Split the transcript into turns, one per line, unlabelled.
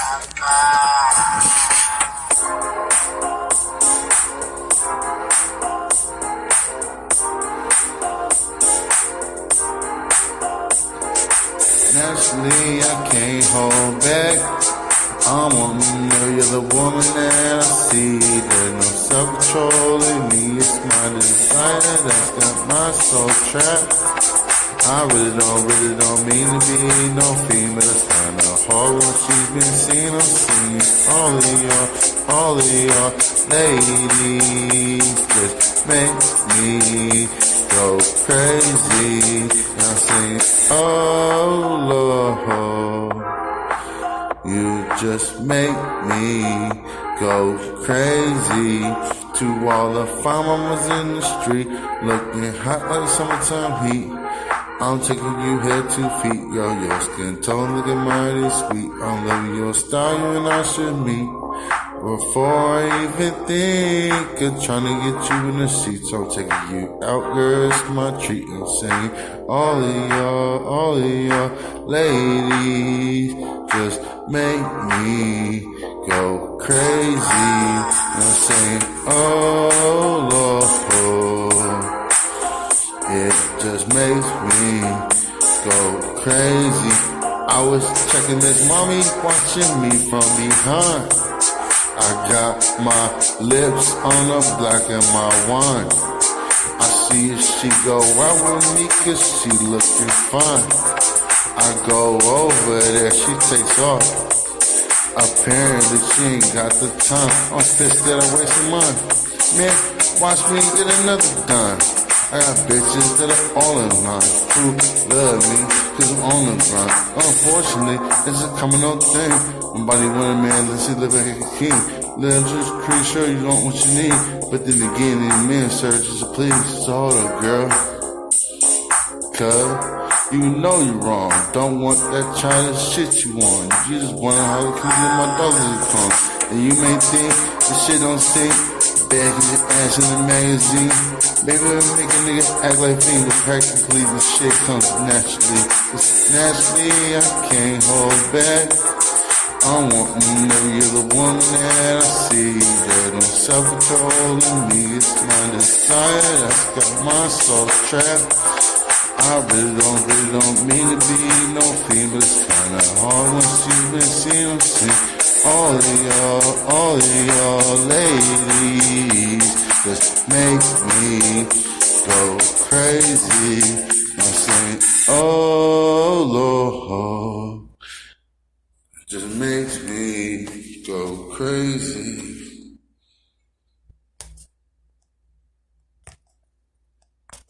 Naturally, I can't hold back. I want to know you're the woman that I see. There's no self-control in me. It's my desire that's got my soul trapped. I really don't mean to be no fiend, but it's kinda hard when she's been seen. I'm seeing all of your ladies just make me go crazy. And I'm saying, oh Lord, you just make me go crazy. To all the fine mamas in the street, looking hot like summertime heat. I'm taking you head to feet, girl. Your skin tone looking mighty sweet. I'm loving your style, you and I should meet. Before I even think of trying to get you in the seats, I'm taking you out, girl. It's my treat. I'm saying, all of your ladies just make me go crazy. I'm saying, oh Lord, it just makes me go crazy. I was checking this mommy watching me from behind. I got my lips on the black of my wine. I see if she go out with me cause she looking fine. I go over there, she takes off. Apparently she ain't got the time. I'm pissed that I wasted mine. Man, watch me get another dime. I got bitches that are all in line who love me cause I'm on the grind. Unfortunately, it's a coming out thing. Nobody want a man unless he live like a king. I'm just pretty sure you don't what you need. But then again, any man searches to please. It's harder, girl. Cause you know you're wrong. Don't want that childish shit you want. You just wanna how to keep my dollars come. And you may think this shit don't stink. Bagging your ass in the magazine. Baby, make a nigga act like me, but practically the shit comes naturally. Cause naturally, I can't hold back. I want to know you're the one that I see. There's no self-control in me. It's my desire that's got my soul trapped. I really don't mean to be no fiend, but it's kinda hard when she's been seen. I'm seeing all of y'all ladies just make me go crazy. I'm saying, oh Lord, it just makes me go crazy.